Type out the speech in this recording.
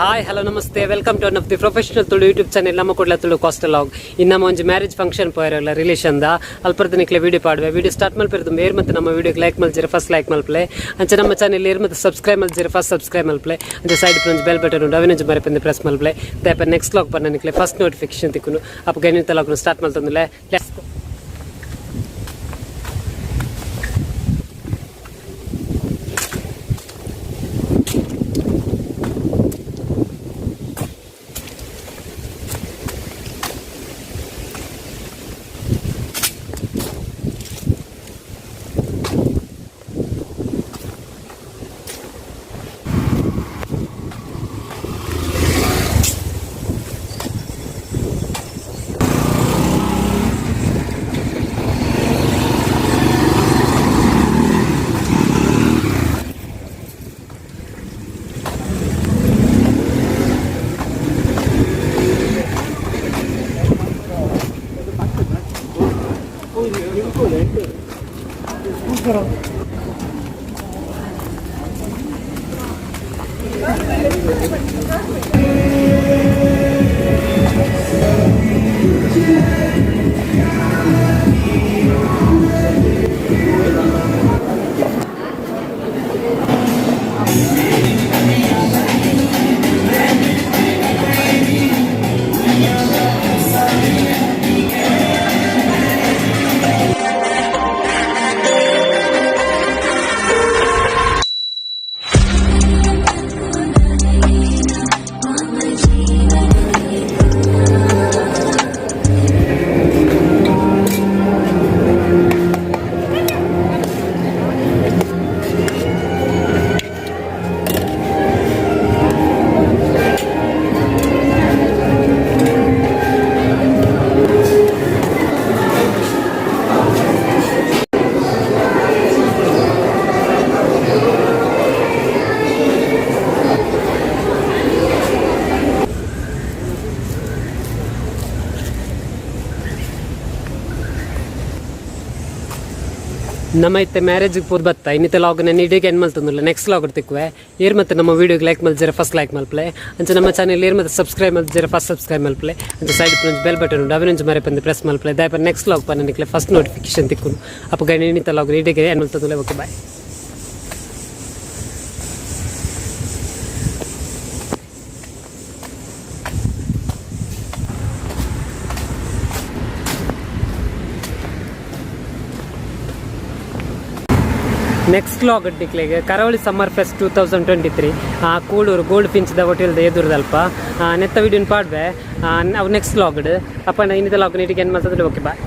Hi hello namaste welcome to one of the professional Tulu YouTube channel ನಮ್ಮ ಕೊಡ್ಲ Tulu coastal log ನಮ್ಮ ಒಂದು ಮ್ಯಾರೇಜ್ ಫಂಕ್ಷನ್ ಪೋಯರಲ್ಲ ರಿಲೇಷನ್ದ ಅಲ್ಪರ್ದನಿಕ್ಲೆ ವಿಡಿಯೋ ಪಾಡುವೆ ವಿಡಿಯೋ ಸ್ಟಾರ್ಟ್ ಮಲ್ಪಿರ್ದು ಏರ್ ಮತ್ತು ನಮ್ಮ ವಿಡಿಯೋಗೆ ಲೈಕ್ ಮಲ್ಜಿರ ಫಸ್ಟ್ ಲೈಕ್ ಮಲ್ಪಲೆ ಅಂಚೆ ನಮ್ಮ ಚಾನೆಲ್ ಏರ್ ಮತ್ತು ಸಬ್ಸ್ಕ್ರೈಬ್ ಮಲ್ಜಿರ ಫಸ್ಟ್ ಸಬ್ಸ್ಕ್ರೈಬ್ ಮಲ್ಪಲೆ ಅಂಚೆ ಸೈಡ್ ಒಂದು ಬೆಲ್ ಬಟನ್ ಉಂಟು ಅವಿನಂಜು ಮರೆಪಂದು ಪ್ರೆಸ್ ಮಲ್ಪಲೆ ದಯಪ ನೆಕ್ಸ್ಟ್ ಲಾಗ್ ಬಂದನಿಕ್ಲೆ ಫಸ್ಟ್ ನೋಟಿಫಿಕೇಶನ್ ತಿಕ್ಕುನು ಅಪ್ಪ ಗಣಿತ ಲಾಗ್ನು ಸ್ಟಾರ್ಟ್ ಮಲ್ತಂದಿಲ್ಲ ಲೆಟ್ಸ್ ಗೋ. ನಮ್ಮ ಇತ್ತೆ ಮ್ಯಾರೇಜಿಗೆ ಪೂರ್ ಬತ್ತಾ ಇನ್ನಿತ್ತೆ ಲಾಗ್ ನಾನು ಇಡೀಗೆ ಏನು ಮಲ್ತಂದಿಲ್ಲ ನೆಕ್ಸ್ಟ್ ಲಾಗ್ ತಿಕ್ಕುವೆ ಏರ್ ಮತ್ತು ನಮ್ಮ ವೀಡಿಯೋಗೆ ಲೈಕ್ ಮಲ್ಜಿರ ಫಸ್ಟ್ ಲೈಕ್ ಮಲ್ಪಲೆ ಅಂಚೆ ನಮ್ಮ ಚಾನೆಲ್ ಏರ್ ಮತ್ತು ಸಬ್ಸ್ಕ್ರೈಬ್ ಮಲ್ಜಿರ ಫಸ್ಟ್ ಸಬ್ಸ್ಕ್ರೈಬ್ ಮಲ್ಪಲೆ ಅಂಚೆ ಸೈಡ್ ಬೆಲ್ ಬಟನ್ ಉಂಟು ಅವಿನಂಜು ಮರೆ ಬಂದು ಪ್ರೆಸ್ ಮಲ್ಪಲೆ ದಯಪ ನೆಕ್ಸ್ಟ್ ಲಾಗ್ ಬಂದನಿಕ್ಲೆ ಫಸ್ಟ್ ನೋಟಿಫಿಕೇಶನ್ ತಿಕ್ಕುನು ಅಪ್ಪ ಗಣಿ ಇನ್ನಿತ್ತೆ ಲಾಗ್ ಇಡೀಗೆ ಏನು ಮಲ್ತಂದಿಲ್ಲ ಓಕೆ ಬಾಯ್. ನೆಕ್ಸ್ಟ್ ಲಾಗ್ ಡಿಕ್ಲೆಗೆ Karavali summer fest 2023 Kuloor gold ಫಿಂಚ್ದ ಹೋಟೆಲ್ದ ಎದುರ್ದಲ್ಪ ನೆತ್ತ ವಿಡಿಯೋನ ಪಾಡ್ವೆ ಅವು ನೆಕ್ಸ್ಟ್ ಲಾಗ್ಡ್ ಅಪ್ಪ ಇನ್ನಿದ ಲಾಗ್ ನೀಟಿಗೆ ಏನು ಮಾಡ್ತಂದ್ರೆ ಓಕೆ ಬಾಯ್.